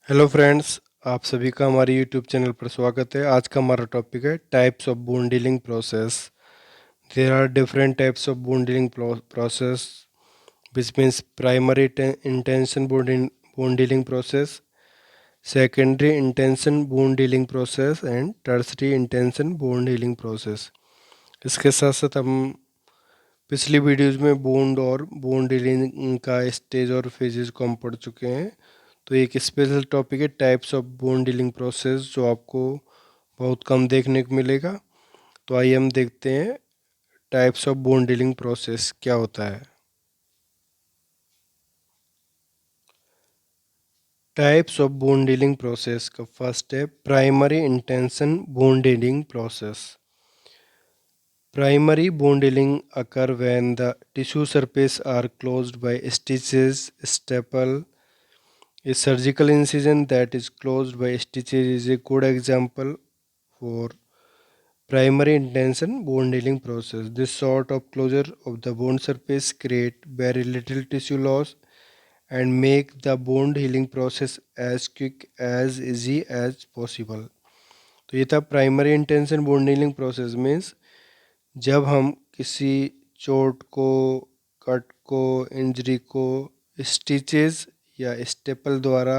Hello friends, आप सभी का हमारे यूट्यूब चैनल पर स्वागत है। आज का हमारा टॉपिक है types of bone healing process. There are different types of bone healing process which means primary intention bone healing process, secondary intention bone healing process and tertiary intention bone healing process. इसके साथ साथ हम पिछली videos में bone और bone healing का stage और phases को हम पढ़ चुके हैं। तो एक स्पेशल टॉपिक है types of bone healing process, जो आपको बहुत कम देखने को मिलेगा। तो आइए हम देखते हैं types of bone healing process क्या होता है। Types of bone healing process का फर्स्ट है primary intention bone healing process. Primary bone healing occur when the tissue surface are closed by stitches, staple. A surgical incision that is closed by stitches is a good example for primary intention bone healing process. This sort of closure of the bone surface create very little tissue loss and make the bone healing process as quick as easy as possible. तो ये था primary intention bone healing process means जब हम किसी चोट को, cut को, injury को स्टिचेस या स्टेपल द्वारा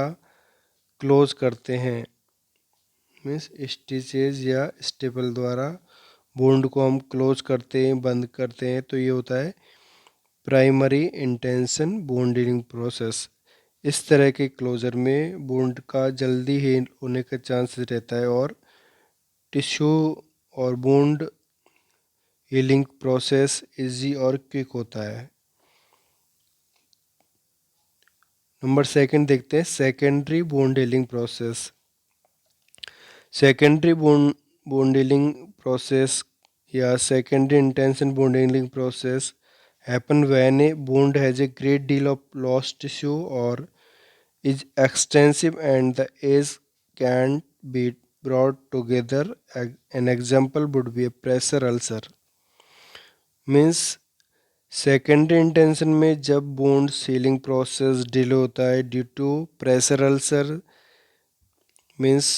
क्लोज करते हैं, मीन्स स्टिचेस या स्टेपल द्वारा वुंड को हम क्लोज करते हैं, बंद करते हैं, तो ये होता है primary intention wound healing process. इस तरह के क्लोजर में वुंड का जल्दी हील होने का चांस रहता है और टिश्यू और वुंड हीलिंग प्रोसेस इजी और क्विक होता है। नंबर सेकंड देखते हैं secondary bone healing process. Secondary bone healing process या secondary intention bone healing process happen when a wound has a great deal of lost tissue or is extensive and the edge can't be brought together. An example would be a pressure ulcer. Means secondary intention में जब bone healing process delay होता है due to pressure ulcer, means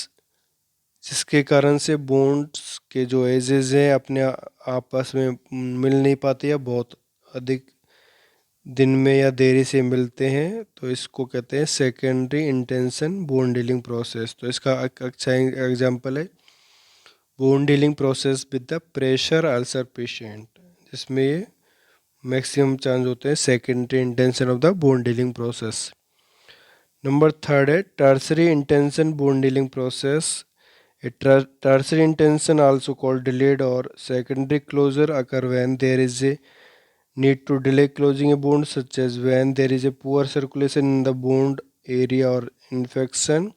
जिसके कारण से bones के जो edges हैं अपने आपस में मिल नहीं पाते या बहुत अधिक दिन में या देरी से मिलते हैं, तो इसको कहते हैं secondary intention bone healing process. तो इसका एक अच्छा एग्जांपल है bone healing process with the pressure ulcer patient, जिसमें ये मैक्सिमम चांस होते हैं secondary intention of the bone healing process. Number third है tertiary intention bone healing process. A tertiary intention, also called delayed or secondary closure, occur when there is a need to delay closing a wound, such as when there is a poor circulation in the wound area or infection.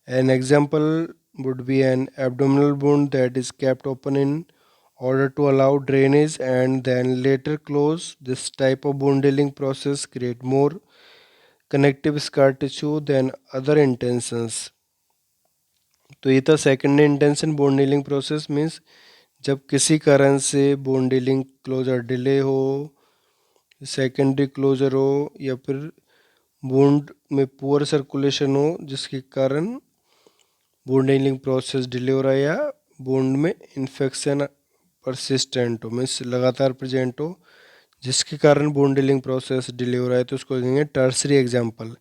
An example would be an abdominal wound that is kept open in order to allow drainage and then later close. This type of wound healing process create more connective scar tissue than other intentions. तो ये था second intention bone healing process means जब किसी कारण से bone dealing closure delay हो, secondary closure हो या फिर वुंड में पुअर सर्कुलेशन हो, जिसके कारण बोन डीलिंग प्रोसेस डिले हो रहा है या वुंड में इन्फेक्शन परसिस्टेंट हो, मीन्स लगातार प्रेजेंट हो, जिसके कारण बोन डीलिंग प्रोसेस डिले हो रहा है, तो उसको कहेंगे टर्सरी एग्जाम्पल।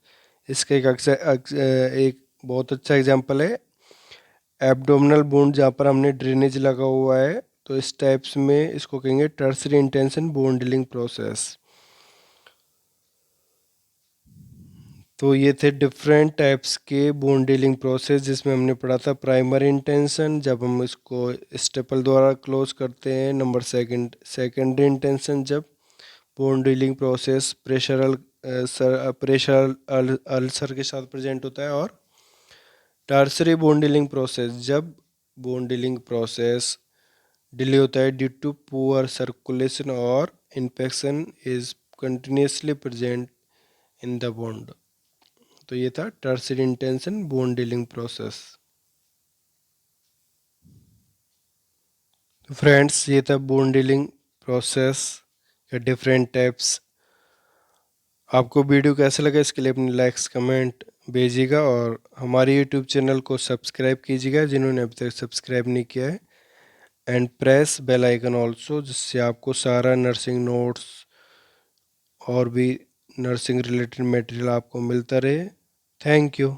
इसका एक बहुत अच्छा एग्जाम्पल है एब्डोमिनल वुंड, जहाँ पर हमने ड्रेनेज लगा हुआ है, तो इस टाइप्स में इसको कहेंगे tertiary intention bone healing process. तो ये थे डिफरेंट टाइप्स के बोन डीलिंग प्रोसेस, जिसमें हमने पढ़ा था प्राइमरी इंटेंशन जब हम इसको स्टेपल द्वारा क्लोज करते हैं, नंबर सेकेंडरी इंटेंशन जब bone healing process pressure ulcer के साथ प्रेजेंट होता है, और टर्सरी बोन डीलिंग प्रोसेस जब बोन डीलिंग प्रोसेस डिले होता है ड्यू टू पुअर सर्कुलेशन और infection is continuously present in the bond. तो ये था tertiary intention bone healing process. तो फ्रेंड्स, ये था बोन डीलिंग प्रोसेस के डिफरेंट टाइप्स। आपको वीडियो कैसा लगा इसके लिए अपनी लाइक्स, कमेंट, भेजिएगा और हमारे यूट्यूब चैनल को सब्सक्राइब कीजिएगा जिन्होंने अभी तक सब्सक्राइब नहीं किया है, and press bell icon also, जिससे आपको सारा नर्सिंग नोट्स और भी नर्सिंग रिलेटेड मटेरियल आपको मिलता रहे। Thank you.